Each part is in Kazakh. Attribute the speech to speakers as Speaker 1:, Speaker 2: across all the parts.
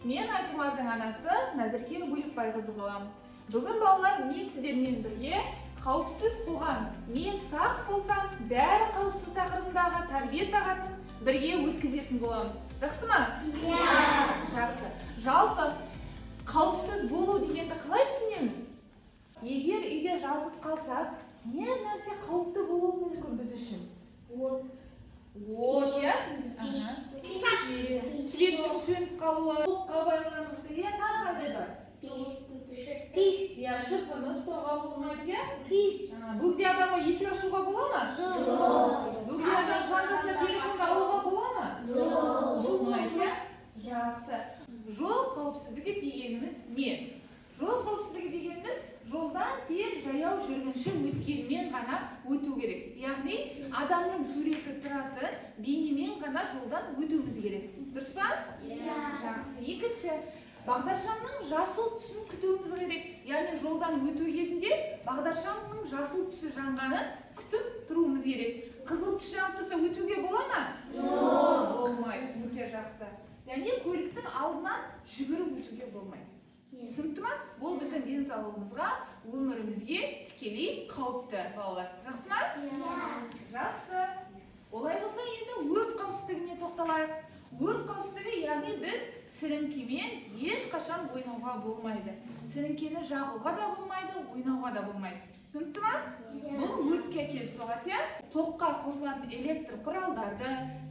Speaker 1: Мен Айтұмардың анасы Назерке Бөлікбайқызы боламын. Бүгін балалар, мен сіздермен бірге қауіпсіз қоғам, мен сақ болсам, бәрі қауіпсіз тақырыбындағы тәрбие сағатын бірге өткізетін боламыз. Жақсы ма?
Speaker 2: Иә.
Speaker 1: Жақсы. Жалпы қауіпсіз болу дегенді қалай түсінеміз? Егер үйде жалғыз қалсақ, не нәрсе қауіпті болуы мүмкін біз үшін? От, иә? Светтің сөніп қалуы, тоққа байланысты, иә, тағы қандай бар?
Speaker 2: Пис.
Speaker 1: Иә, шырпыны ұстауға болмайды, иә?
Speaker 2: Пис.
Speaker 1: Бөгде адамға есік ашуға бола ма?
Speaker 2: Жоқ.
Speaker 1: Бөгде адам звондаса телефонды алуға бола ма?
Speaker 2: Жоқ.
Speaker 1: Болмайды, иә? Жақсы. Жол қауіпсіздігі дегеніміз не? Жол қауіпсіздігі дегеніміз жолдан тек жаяу жүргінші өткенмен ғана өту керек. Яғни адамның суреті тұратын бейнемен ғана жолдан өтуіміз керек. Дұрыс па?
Speaker 2: Иә.
Speaker 1: Жақсы. Екінші, бағдаршамның жасыл түсін күтуіміз керек. Яғни жолдан өту кезінде бағдаршамның жасыл түсі жанғанын күтіп тұруымыз керек. Қызыл түс жанып тұрса өтуге бола ма?
Speaker 2: Жоқ.
Speaker 1: Болмайды. Өте жақсы. Және көліктің алдынан жүгіріп өтуге болмайды. Түсінікті ма? Ол біздің денсаулығымызға, өмірімізге тікелей қауіпті, балалар. Жақсы ма? Жақсы. Олай болса, енді өрт қауіпсіздігіне тоқталайық. Өрт қауіпсіздігі, яғни біз сіріңкемен ешқашан ойнауға болмайды. Сіріңкені жағуға да болмайды, ойнауға да болмайды. Түсінікті ма? Бұл өртке әкеліп соғады, иә? Тоққа қосылатын электр құралдарды,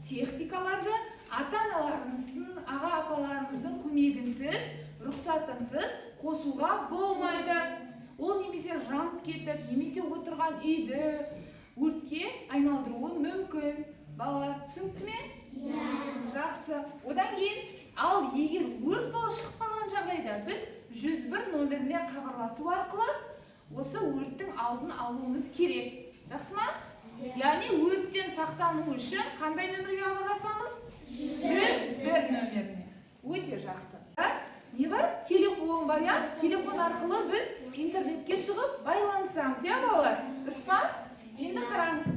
Speaker 1: техникаларды ата-аналарымыздың, аға-апаларымыздың көмегінсіз, рұқсатынсыз қосуға болмайды. Ол немесе жанып кетіп, немесе отырған үйді өртке айналдыруы мүмкін. Балалар, түсінікті ме? Жақсы. Одан кейін, ал егер өрт болып шығып қалған жағдайда біз 101 нөміріне хабарласу арқылы осы өрттің алдын алуымыз керек. Жақсы ма? Яғни өрттен сақтану үшін қандай нөмірге хабарласамыз? 101 нөміріне. Өте жақсы. Не бар? Телефон бар, иә? Телефон арқылы біз интернетке шығып байланысамыз, иә, балалар? Дұрыс па? Енді қараңыз.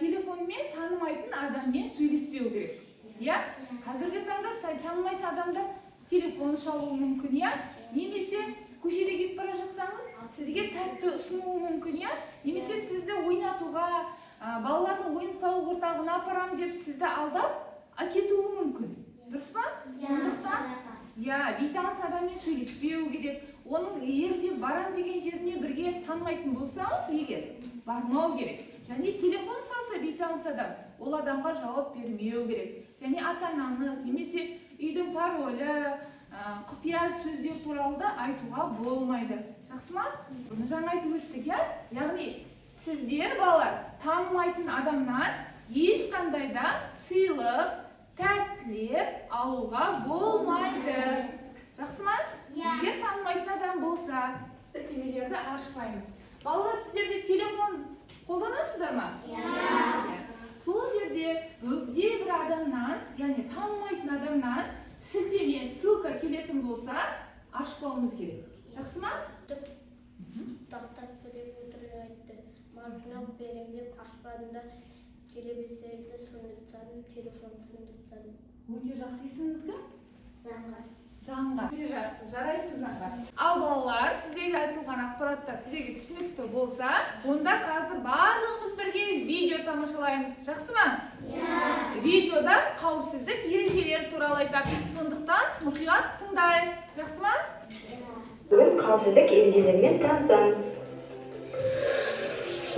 Speaker 1: Телефонмен танымайтын адаммен сөйлеспеу керек. Иә? Қазіргі таңда танымайтын адамдар телефон шалуы мүмкін, иә? Немесе көшеде кетіп бара жатсаңыз, сізге тәтті ұсынуы мүмкін, иә? Немесе сізді ойнатуға, балалардың ойын сауық орталығына апарам деп сізді алдап әкетуі мүмкін. Дұрыс па? Сондықтан, бейтаныс адаммен сөйлеспеу керек. Оның ертең барам деген жеріне бірге танымайтын болсаңыз, егер бармау керек. Және телефон салса бейтаныс адам, ол адамға жауап бермеу керек. Және ата-анаңыз немесе үйдің паролі, құпия сөздер туралы да айтуға болмайды. Жақсы ма? Бұны жаңа айтып өттік, иә? Яғни сіздер, балалар, танымайтын адамнан ешқандай да сыйлық, тәттілер алуға болмайды. Жақсы ма? Егер танымайтын адам болса, тіркемелерді ашпаймыз. Балалар, сіздерде телефон қолданасыздар ма? Сол жерде бөгде бір адамнан, яғни танымайтын адамнан сілтеме, ссылка келетін болса, ашпауымыз керек. Жақсы ма?
Speaker 2: Тастап берем отырып айтты. Машина берем деп ашпадым, телевизорды сөндіріп, телефон сөндіріп.
Speaker 1: Өте жақсы. Есіміңіз кім?
Speaker 2: Заңғар.
Speaker 1: Заңғар. Өте жақсы. Жарайсың, Заңғар. Ал балалар, сіздерге айтылған ақпараттар сіздерге түсінікті болса, онда қазір барлығымыз бірге видео тамашалаймыз. Жақсы ма? Видеода қауіпсіздік ережелері туралы айтады. Сондықтан мұқият тыңдайық. Жақсы ма?
Speaker 3: Бүгін қауіпсіздік ережелерімен танысамыз.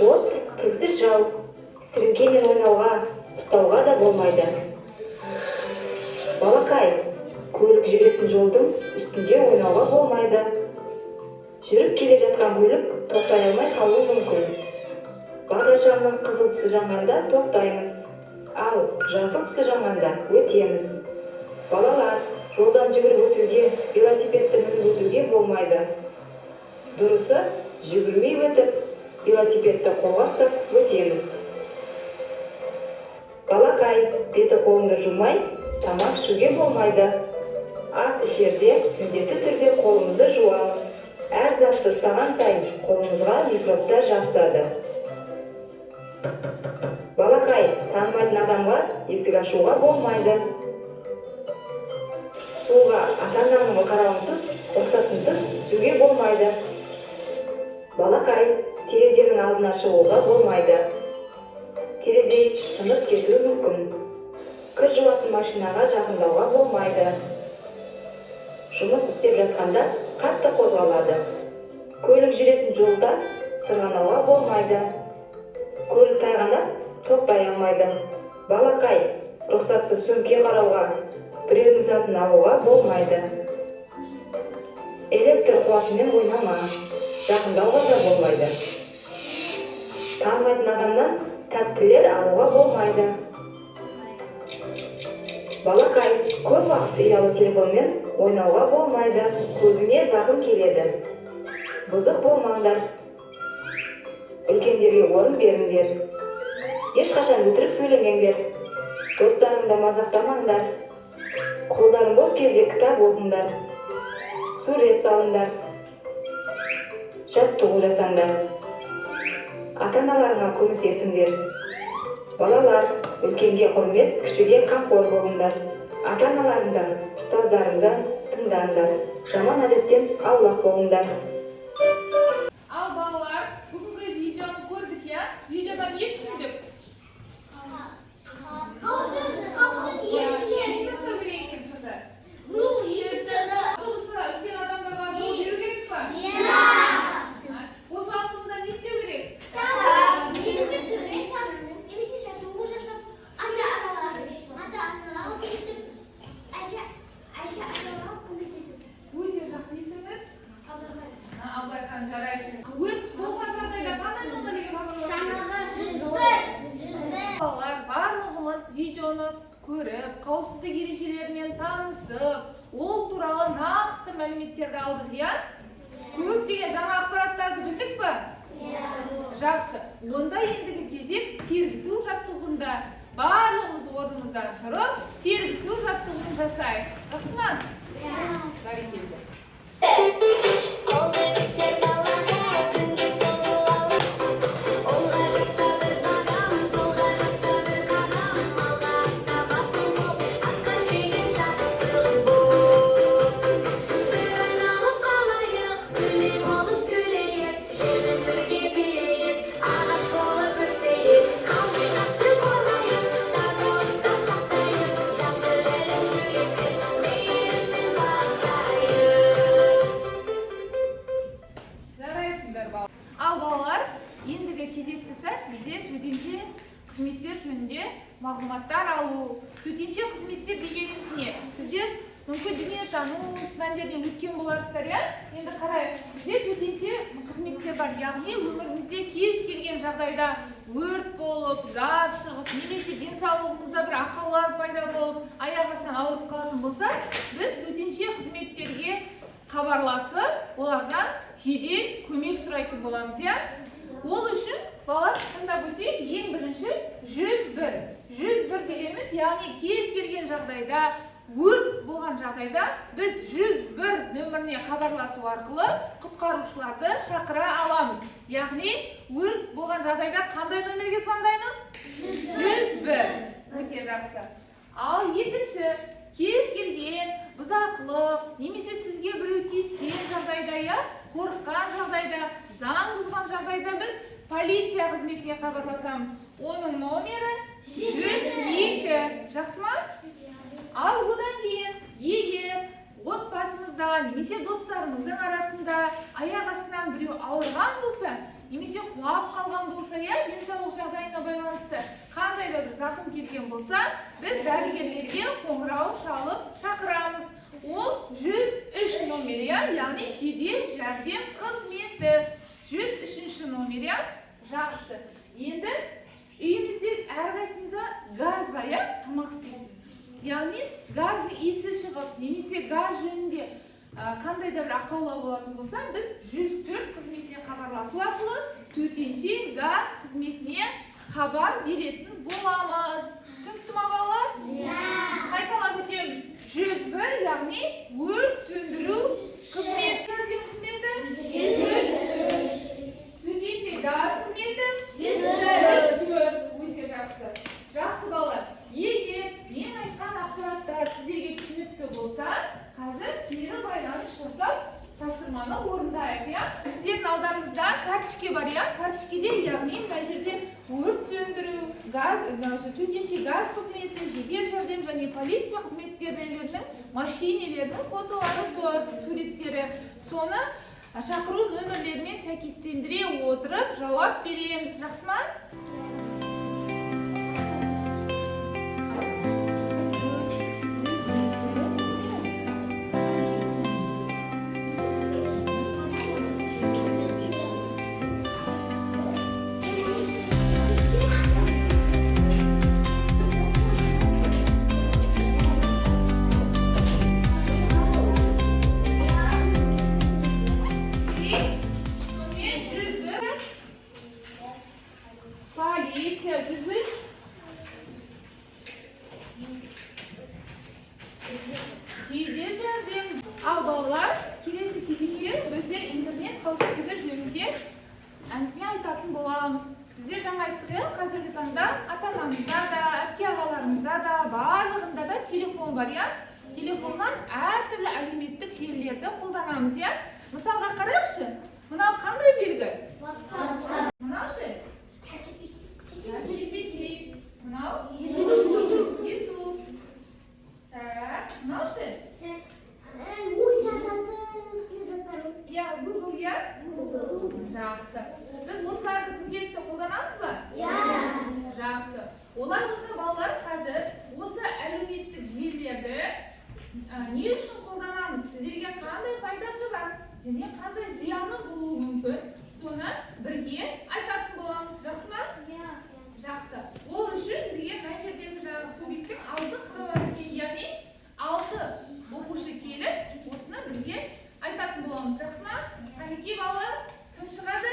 Speaker 3: От, тілсіз жау, сіріңкемен ойнауға, ұстауға да болмайды. Балақай, көлік жүретін жолдың үстінде ойнауға болмайды. Жүріп келе жатқан көлік тоқтай алмай қалуы мүмкін. Бағдаршамның қызыл түсі жанғанда тоқтаймыз. Ал жасыл түсі жанғанда өтеміз. Балалар, жолдан жүгіріп өтуге, велосипедті мініп өтуге болмайды. Дұрысы, жүгірмей өтіп, велосипедті қолға ұстап өтеміз. Балақай, беті қолыңды жумай, тамақ ішуге болмайды. Ас ішерде міндетті түрде қолымызды жуамыз. Әр затты ұстаған сайын қолымызға микробтар жабысады. Балақай, танымайтын адамға есік ашуға болмайды. суға ата-ананың қарауынсыз, рұқсатынсыз түсуге болмайды. Балақай, терезенің алдына шығуға болмайды. Терезе сынып кетуі мүмкін. Кір жуатын машинаға жақындауға болмайды. Жұмыс істеп жатқанда қатты қозғалады. Көлік жүретін жолда сырғанауға болмайды. Көлік тайғанап тоқтай алмайды. Балақай, рұқсатсыз сөмке қарауға, біреудің затын алуға болмайды. Электр қуатымен ойнама, жақындауға да болмайды. Танымайтын адамнан тәттілер алуға болмайды. Балақай, көп уақыт ұялы телефонмен ойнауға болмайды. Көзіңе зақым келеді. Бұзық болмаңдар. Үлкендерге орын беріңдер. Ешқашан өтірік сөйлемеңдер. Достарыңды мазақтамаңдар. Қолдарың бос кезде кітап оқыңдар. Сурет салыңдар. Жаттығу жасаңдар. Ата-аналарыңа көмектесіңдер. Балалар, үлкенге құрмет, кішіге қамқор болыңдар. Ата-аналарыңдан, ұстаздарыңдан тыңдаңдар. Жаман әдеттен аулақ болыңдар.
Speaker 1: Ал балалар, бүгінгі видеоны көрдік, я? Видеодан не түсіндік? Автобуста үлкен адамдарға жол беру керек па? Осы уақытымызда не істеу керек? Өте жақсы есіміңіз? Абылайхан, жарайсың. Өрт болған жағдайда қандай номерге хабарласу керек? Балалар, барлығымыз видеоны көріп, қауіпсіздік ережелерімен танысып, ол туралы нақты мәліметтерді алдық, я? Көптеген жаңа ақпараттарды білдік па? Жақсы. Онда ендігі кезек сергіту жаттығуында. Барлығымыз орнымыздан тұрып, сергіту жаттығуын жасайық. Жақсы ма? Бәрекелді. Ал балалар, ендігі кезекті сәт бізде төтенше қызметтер жөнінде мағлұматтар алу. Төтенше қызметтер дегеніміз не? Сіздер мүмкін дүниетану пәндерінен өткен боларсыздар, я? Енді қарайық, бізде төтенше қызметтер бар, яғни өмірімізде кез келген жағдайда өрт болып, газ шығып, немесе денсаулығымызда бір ақаулар пайда болып, аяқ астынан ауырып қалатын болса, біз төтенше қызметтерге хабарласып, олардан жедел көмек сұрайтын боламыз, я? Ол үшін балалар тыңдап өтейік, ең бірінші 101. 101 дегеніміз, яғни кез келген жағдайда, өрт болған жағдайда біз 101 нөміріне хабарласу арқылы құтқарушыларды шақыра аламыз. Яғни өрт болған жағдайда қандай нөмерге звондаймыз? 101. Өте жақсы. Ал екінші, кез келген бұзақылық, немесе сізге біреу тиіскен жағдайда, қорыққан жағдайда, заң бұзған жағдайда біз полиция қызметіне хабарласамыз. Оның номері 102. Жақсы ма? Ал одан кейін, егер отбасымызда, немесе достарымыздың арасында аяқ астынан біреу ауырған болса, немесе құлап қалған болса, денсаулық жағдайына байланысты қандай да бір зақым келген болса, біз дәрігерлерге қоңырау шалып шақырамыз. Ол 103 номер, яғни жедел жәрдем қызметі. 103 номер, жақсы. Енді үйімізде әрқайсымызда газ бар, тамақ істейтін. Яғни газды иісі шығып, немесе газ жөнінде қандай да бір ақаулар болатын болса, біз 104 қызметіне хабарласу арқылы төтенше газ қызметіне хабар беретін боламыз. Түсінікті ма балалар? Қайталап өтеміз. 101, яғни өрт сөндіру қызметі. Төтенше газ қызметі 104. Өте жақсы. Жақсы балалар. Егер мен айтқан ақпараттар сіздерге түсінікті болса, қолдарыңызда карточка бар, иә? Карточкеде, яғни мына жерде өрт сөндіру, газ, төтенше газ қызметі, жедел жәрдем және полиция қызметкерлерінің машинелердің фотолары тұр, суреттері. Соны шақыру нөмірлерімен сәйкестендіре отырып жауап береміз. Жақсы ма? Полиция, 103. Жедел жәрдем. Ал балалар, келесі кезекте біздер интернет қауіпсіздігі жөнінде әңгіме айтатын боламыз. Біздер жаңа айттық, қазіргі таңда ата-анамызда да, әпке ағаларымызда да, барлығында да телефон бар, иә? Телефоннан әртүрлі әлеуметтік желілерді қолданамыз, иә? Мысалға қарайықшы, мынау қандай белгі? Мынау ше? GPT. Мынау? YouTube. Так, мынау ше? Я, Google, я? Жақсы. Біз осыларды күнделікті қолданамыз ба? Жақсы. Олай болса балалар қазір осы әлеуметтік желілерді не үшін қолданамыз? Сіздерге қандай пайдасы бар? Және қандай зияны болуы мүмкін? Соны бірге айтатын боламыз. Жақсы ма? Жақсы. Ол үшін бізге мына жердегі жаңағы кубиктің 6 қыры бар екен, яғни 6 оқушы келіп, осыны бірге айтатын боламыз. Жақсы ма? Қанекей балалар, кім шығады?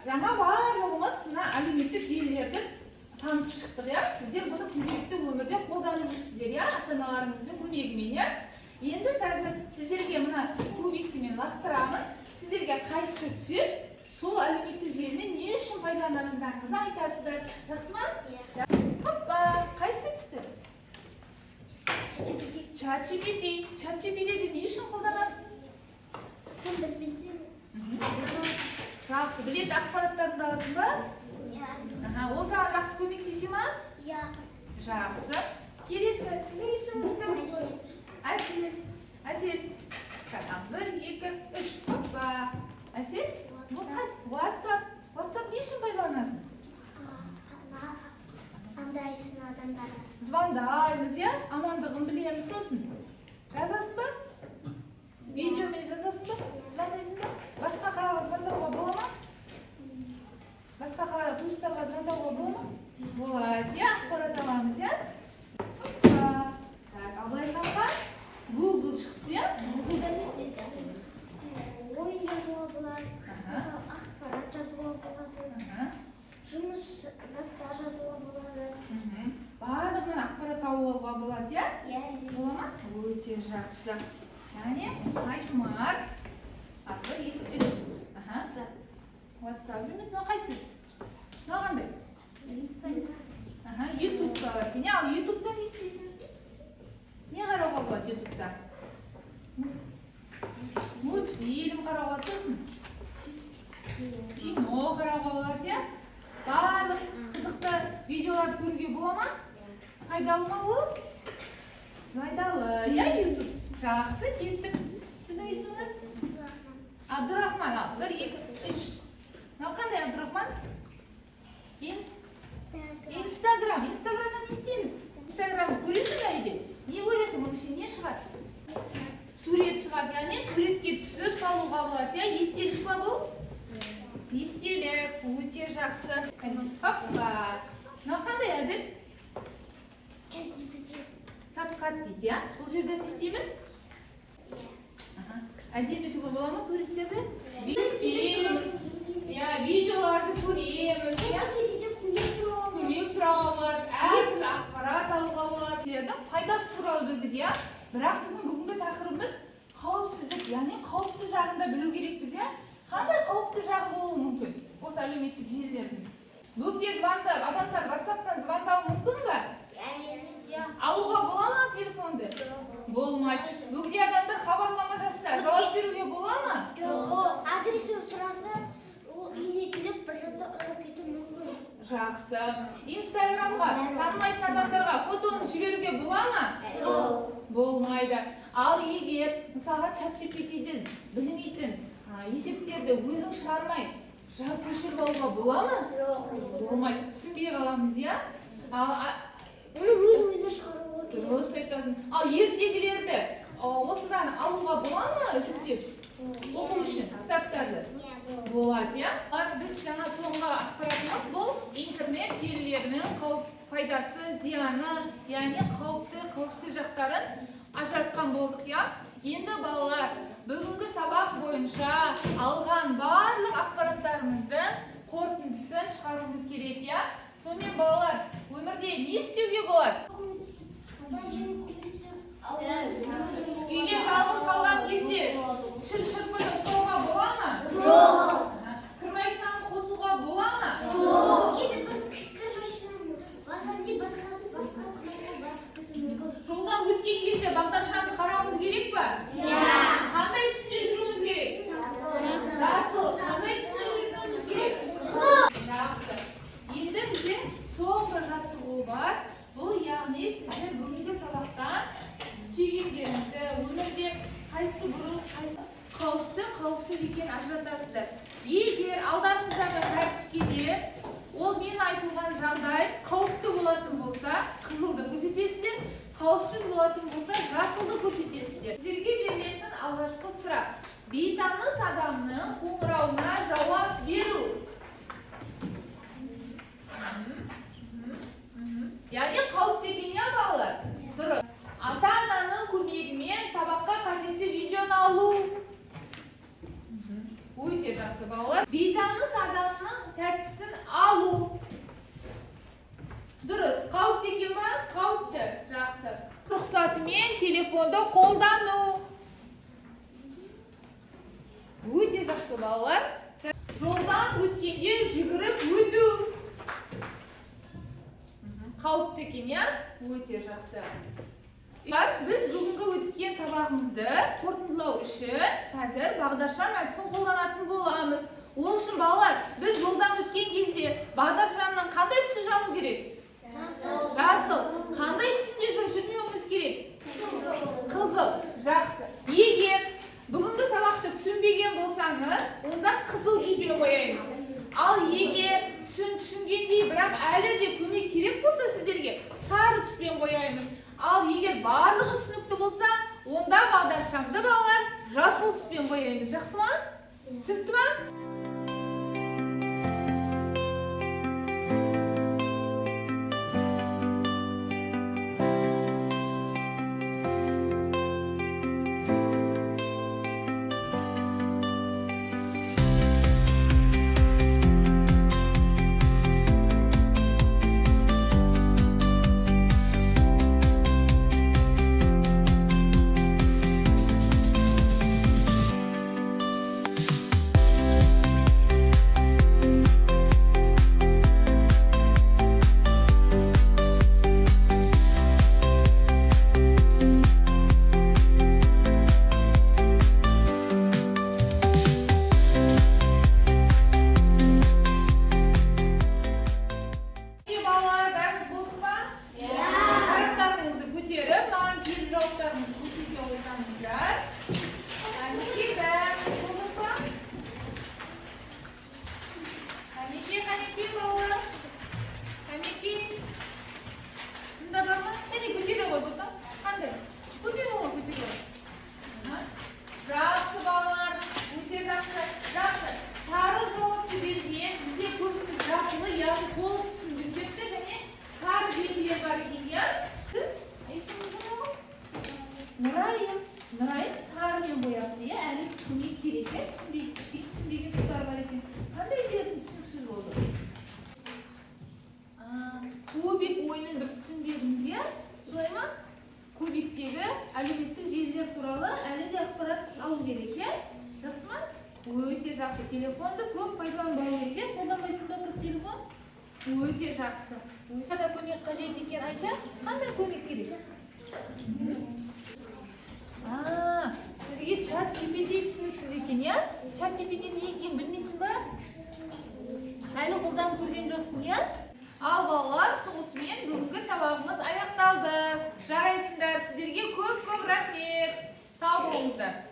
Speaker 1: Жаңа барлығымыз мына әлеуметтік желілерді танысып шықтық, иә? Сіздер бұны күнделікті өмірде қолданып жүрсіздер, иә? Ата-аналарыңыздың көмегімен, иә? Енді қазір сіздерге мына кубикті мен лақтырамын. Сіздерге қайсысы түседі, сол әлеуметтік желіні не үшін пайдаланатындарыңызды айтасыздар. Жақсы ма? Хоппа, қайсысы түсті? ChatGPT. ChatGPT-ді не үшін қолданасың? Жақсы, білетін ақпараттарыңды аласың ба? Ол саған жақсы көмектесе ма? Жақсы. Келесі, сіздің есіміңіз кім? Әсел. Әсел. 1, 2, 3. Хоппа. Әсел, бұл қайсы? WhatsApp. WhatsApp не үшін пайдаланасың? Звондаймыз, иә? Амандығын білеміз сосын. Жазасың ба? Видеомен жазасың ба? Звондайсың ба? Басқа қалаға звондауға бола ма? Басқа қалаға туыстарға звондауға бола ма? Болады, иә? Ақпарат аламыз, иә? Хоппа. Так, Абылайханға Google шықты, иә? Google-да не істейсің?
Speaker 2: Ойын жазуға болады, ақпарат жазуға болады, жұмыс заттар жазуға болады.
Speaker 1: Барлығынан ақпарат алуға болады, иә? Бола ма? Өте жақсы. Яғни, айтмар. 1, 2, 3. WhatsApp жұмыс, мынау қайсы? Мынау қандай? YouTube бар екен. Ал YouTube-да не істейсің? Не қарауға болады YouTube-да? Мультфильм қарауға сосын. Кино қарауға болады, иә? Барлық қызықты видеоларды көруге бола ма? Пайдалы ма ол? Пайдалы, иә, YouTube? Жақсы, кеттік. Сіздің есіміңіз? Абдурахман. 1, 2, 3. Мынау қандай Абдурахман? Инстаграм. Инстаграмда не істейміз? Инстаграмды көресің бе үйде? Не көресің? Оның ішінде не шығады? Сурет шығады, яғни суретке түсіп салуға болады, иә? Естелік па бұл? Естелік, өте жақсы. Хоппа. Мынау қандай әдіс? Кап-кат дейді, иә? Бұл жерде не істейміз? Әдемі етуге бола ма суреттерді? Бүйтеміз. Видеоларды көреміз. Көмек сұрауға болады, әртүрлі ақпарат алуға болады. Пайдасы туралы білдік, иә? Бірақ біздің бүгінгі тақырыбымыз қауіпсіздік, яғни қауіпті жағында білу керекпіз, иә? Қандай қауіпті жағы болуы мүмкін осы әлеуметтік желілердің? Бөгде звондап, адамдар WhatsApp-тан звондауы мүмкін бе? Алуға бола ма телефонды? Болмайды. Бөгде адамдар хабарлама жазса, жауап беруге бола ма?
Speaker 2: адресін сұраса, ол үйіне келіп бір затты ұрлап кетуі мүмкін.
Speaker 1: Жақсы. Инстаграмға танымайтын адамдарға фотоны жіберуге бола ма? Болмайды. Ал егер мысалға ChatGPT-ден білмейтін есептерді өзің шығармай жад көшіріп алуға бола ма? Болмайды. Түсінбей қаламыз, иә?
Speaker 2: Оны өз ойына шығаруға керек.
Speaker 1: Дұрыс айтасың. Ал ертегілерді осыдан алуға бола ма жүктеп? Оқу үшін кітаптарды? Болады, иә? Біз жаңа соңғы ақпаратымыз бұл интернет желілерінің пайдасы, зияны, яғни қауіпті, қауіпсіз жақтарын ажыратқан болдық, иә? Енді балалар, бүгінгі сабақ бойынша алған барлық ақпараттарымыздың қорытындысын шығаруымыз керек, иә? Сонымен балалар, өмірде не істеуге болады? Үйде жалғыз қалған кезде шырпыны ұстауға бола ма?
Speaker 2: Жоқ.
Speaker 1: Кір машинаны қосуға бола ма?
Speaker 2: Жоқ. Енді бір кір машинаны басқан де басқасы басқа күнге басып кетуі мүмкін.
Speaker 1: Жолдан өткен кезде бағдаршамды қарауымыз керек па?
Speaker 2: Иә.
Speaker 1: Қандай түсте жүруіміз керек? Жасыл. Қандай түсте жүруіміз керек? Жақсы. Енді бізде соңғы жаттығу бар. Бұл яғни сіздер бүгінгі сабақтан түйгендеріңізді, өмірде қайсы бұрыс, қайсы қауіпті, қауіпсіз екенін ажыратасыздар. Егер алдарыңыздағы карточкеде ол мен айтылған жағдай қауіпті болатын болса, қызылды көрсетесіздер, қауіпсіз болатын болса, жасылды көрсетесіздер. Сіздерге берілетін алғашқы сұрақ: бейтаныс адамның қоңырауына жауап беру. Яғни қауіпті екен, иә балалар? Дұрыс. Ата-ананың көмегімен сабаққа қажетті видеоны алу. Өте жақсы балалар. Бейтаныс адамның тәттісін алу. Дұрыс. Қауіпті екен ба? Қауіпті. Жақсы. Рұқсатымен телефонды қолдану. Өте жақсы балалар. Жолдан өткенде жүгіріп өту. Қауіпті екен, иә? Өте жақсы. Біз бүгінгі өткен сабағымызды қорытындылау үшін қазір бағдаршам әдісін қолданатын боламыз. Ол үшін балалар, біз жолдан өткен кезде бағдаршамның қандай түсі жану керек? Жасыл. Қандай түсінде жүрмеуіміз керек? Қызыл. Жақсы. Егер бүгінгі сабақты түсінбеген болсаңыз, онда қызыл түспен қоямыз. Ал егер түсінгендей, бірақ әлі де көмек керек болса сіздерге, сары түспен қоямыз. Ал егер барлығы түсінікті болса, онда бағдаршамды балалар жасыл түспен қоямыз. Жақсы ма? Түсінікті ма? Нұрайым сарымен бояпты, иә, әлі көмек керек, түсінбеген тұстар бар екен. Қандай жердің түсініксіз болды? Кубик ойынын дұрыс түсінбедіңіз, иә? Солай ма? Кубиктегі әлеуметтік желілер туралы әлі де ақпарат алу керек, иә? Жақсы ма? Өте жақсы. Телефонды көп пайдаланбау керек, иә? Қолданбайсың ба көп телефон? Өте жақсы. Қандай көмек қажет екен, Айша? Қандай көмек керек? Сізге Чат GPT түсініксіз екен, я? Чат GPT не екен білмейсің ба? Әлі қолдан көрген жоқсың, я? Ал балалар, соғысымен бүгінгі сабағымыз аяқталды. Жарайсыңдар, сіздерге көп рахмет. Сау болыңыздар.